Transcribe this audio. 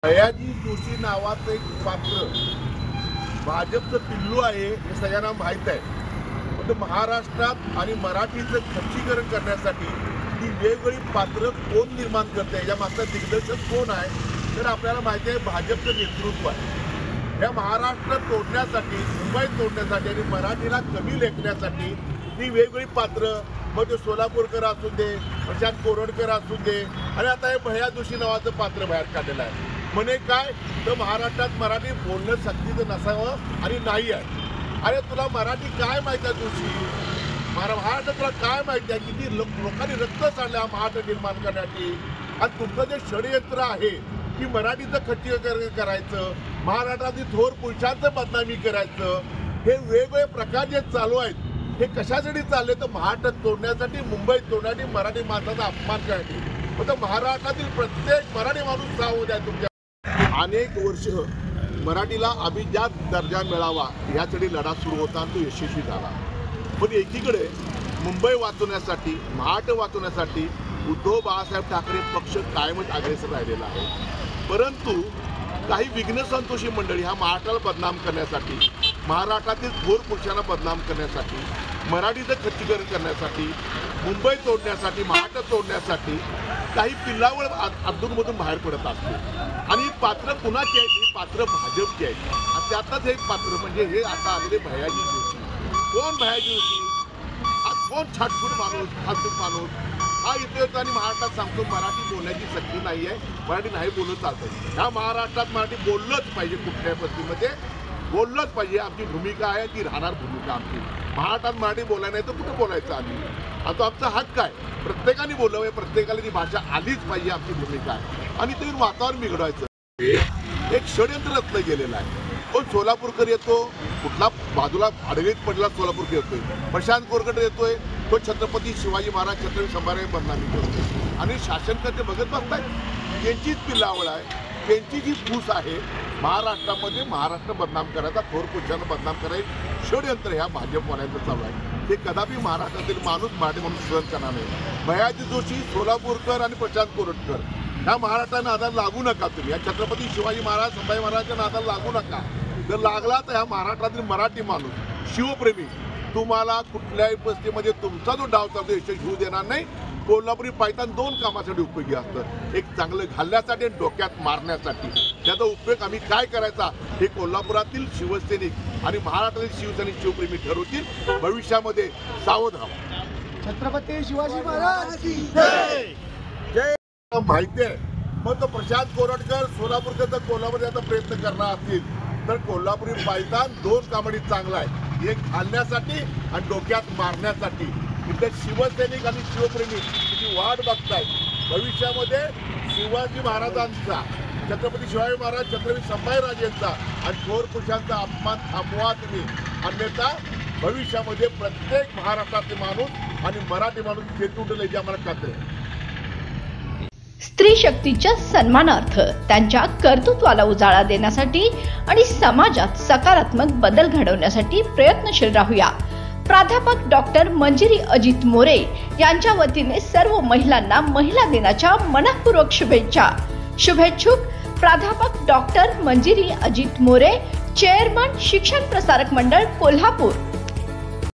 भयाजी जोशी नावाचं एक पात्र भाजपचं पिल्लू आहे हे सगळ्यांना माहीत आहे। पण महाराष्ट्रात आणि मराठीचं खच्चीकरण करण्यासाठी ही वेगवेगळी पात्र कोण निर्माण करते, याच्या मागचा दिग्दर्शक कोण आहे तर आपल्याला माहिती आहे भाजपचं नेतृत्व आहे। या महाराष्ट्र तोडण्यासाठी, मुंबई तोडण्यासाठी आणि मराठीला कमी लेखण्यासाठी ही वेगवेगळी पात्र, मग ते सोलापूरकर असू दे, प्रशांत कोरडकर असू दे आणि आता हे भया जोशी नावाचं पात्र बाहेर काढलेलं आहे। म्हणे काय तर महाराष्ट्रात मराठी बोलणं सक्तीचं नसावं आणि नाही आहे। अरे तुला मराठी काय माहिती आहे जोशी? महाराष्ट्र तुला काय माहिती आहे? किती लोकांनी रक्त सांडलं महाराष्ट्र निर्माण करण्यासाठी, आणि तुमचं जे षडयंत्र आहे की मराठीचं खच्चीकरण करायचं, महाराष्ट्रातील थोर पुरुषांचं बदनामी करायचं, हे वेगवेगळे प्रकार जे चालू आहेत हे कशासाठी चालले तर महाराष्ट्र तोडण्यासाठी, मुंबई तोडण्यासाठी, मराठी माणसाचा अपमान करण्यासाठी। फक्त महाराष्ट्रातील प्रत्येक मराठी माणूस सावध आहे तुमच्या। अनेक वर्ष मराठीला अभिजात दर्जा मिळावा यासाठी लढा सुरू होता आणि तो यशस्वी झाला। पण एकीकडे मुंबई वाचवण्यासाठी, महाराष्ट्र वाचवण्यासाठी उद्धव बाळासाहेब ठाकरे पक्ष कायमच अग्रेसर राहिलेला आहे। परंतु काही विघ्न संतोषी मंडळी हा महाराष्ट्राला बदनाम करण्यासाठी, महाराष्ट्रातील थोर पुरुषांना बदनाम करण्यासाठी, मराठीचं खच्चीकरण करण्यासाठी, मुंबई तोडण्यासाठी, महाराष्ट्र तोडण्यासाठी काही पिल्लावळ अधूनमधून बाहेर पडत असते। आणि ही पात्र कुणाची आहेत? ही पात्र भाजपची आहेत। आणि त्यातच एक पात्र म्हणजे हे आता आलेले भयाजी जोशी। कोण भयाजी जोशी? कोण छाटफूट माणूस, फालतूक माणूस हा इथे होता आणि महाराष्ट्रात सांगतो मराठी बोलण्याची सक्ती नाही आहे, मराठी नाही बोलत चालतं। ह्या महाराष्ट्रात मराठी बोललंच पाहिजे, कुठल्याही परिस्थितीमध्ये बोललंच पाहिजे। आमची भूमिका आहे, ती राहणार भूमिका आमची। महाराष्ट्रात मराठी बोलायला नाही तर कुठं बोलायचं आम्ही? आणि तो आमचा हक्क आहे, प्रत्येकाने बोलावं, प्रत्येकाला ती भाषा आलीच पाहिजे, आमची भूमिका आहे। आणि ते वातावरण बिघडवायचं एक षडयंत्र रचलं गेलेलं आहे। कोण सोलापूरकर येतो, कुठला बाजूला आडवीत पडला सोलापूरकर येतोय, प्रशांत कोरडकर येतोय, तो छत्रपती शिवाजी महाराज, छत्रपती संभाजी बदनामी करतो। आणि शासनकर्ते बघत बसताय, त्यांचीच पिल्लावळ आहे, त्यांची जी फूस आहे महाराष्ट्रामध्ये महाराष्ट्र बदनाम करायचा, थोर पुरुषांना बदनाम करायचं षडयंत्र ह्या भाजपवाल्यांचं चालू आहे। ते कदापि महाराष्ट्रातील माणूस, मराठी माणूस सहन करणार नाही। भयाजी जोशी, सोलापूरकर आणि प्रशांत कोरडकर ह्या महाराष्ट्राच्या नादाला लागू नका तुम्ही। या छत्रपती शिवाजी महाराज, संभाजी महाराजांच्या नादाला लागू नका। जर लागला तर ह्या महाराष्ट्रातील मराठी माणूस, शिवप्रेमी तुम्हाला कुठल्याही परिस्थितीमध्ये तुमचा जो डाव चालतो यशस्वी होऊ देणार नाही। कोल्हापुरी पायतान दोन कामासाठी उपयोगी असतं, एक चांगलं घालण्यासाठी आणि डोक्यात मारण्यासाठी। त्याचा उपयोग आम्ही काय करायचा हे कोल्हापुरातील शिवसैनिक आणि महाराष्ट्रातील शिवसैनिक, शिवप्रेमी ठरवतील। भविष्यामध्ये सावध राहा। छत्रपती शिवाजी महाराज की जय जय। माहिती आहे मग तो प्रशांत कोरडकर, सोलापूरकर जर कोल्हापूर याचा प्रयत्न करणार असतील तर कोल्हापुरी पायतान दोन कामाडी चांगला आहे, एक घालण्यासाठी आणि डोक्यात मारण्यासाठी। इथे शिवसैनिक आणि शिवप्रेमी तिची वाट बघताय। भविष्यामध्ये शिवाजी महाराजांचा, छत्रपती शिवाजी महाराज, छत्रपती संभाजीराजेंचा आणि थोर पुरुषांचा अपमान थांबवा तुम्ही, अन्यथा भविष्यामध्ये प्रत्येक महाराष्ट्रातील माणूस आणि मराठी माणूस पेटून याची आम्हाला खात्री आहे। स्त्री शक्तीच्या सन्मानार्थ त्यांच्या कर्तृत्वाला उजाळा देण्यासाठी आणि समाजात सकारात्मक बदल घडवण्यासाठी प्रयत्नशील राहूया। प्राध्यापक डॉक्टर मंजिरी अजित मोरे यांच्या वतीने सर्व महिलांना महिला दिनाच्या मनःपूर्वक शुभेच्छा। शुभेच्छुक प्राध्यापक डॉक्टर मंजिरी अजित मोरे, चेअरमन शिक्षण प्रसारक मंडळ कोल्हापूर।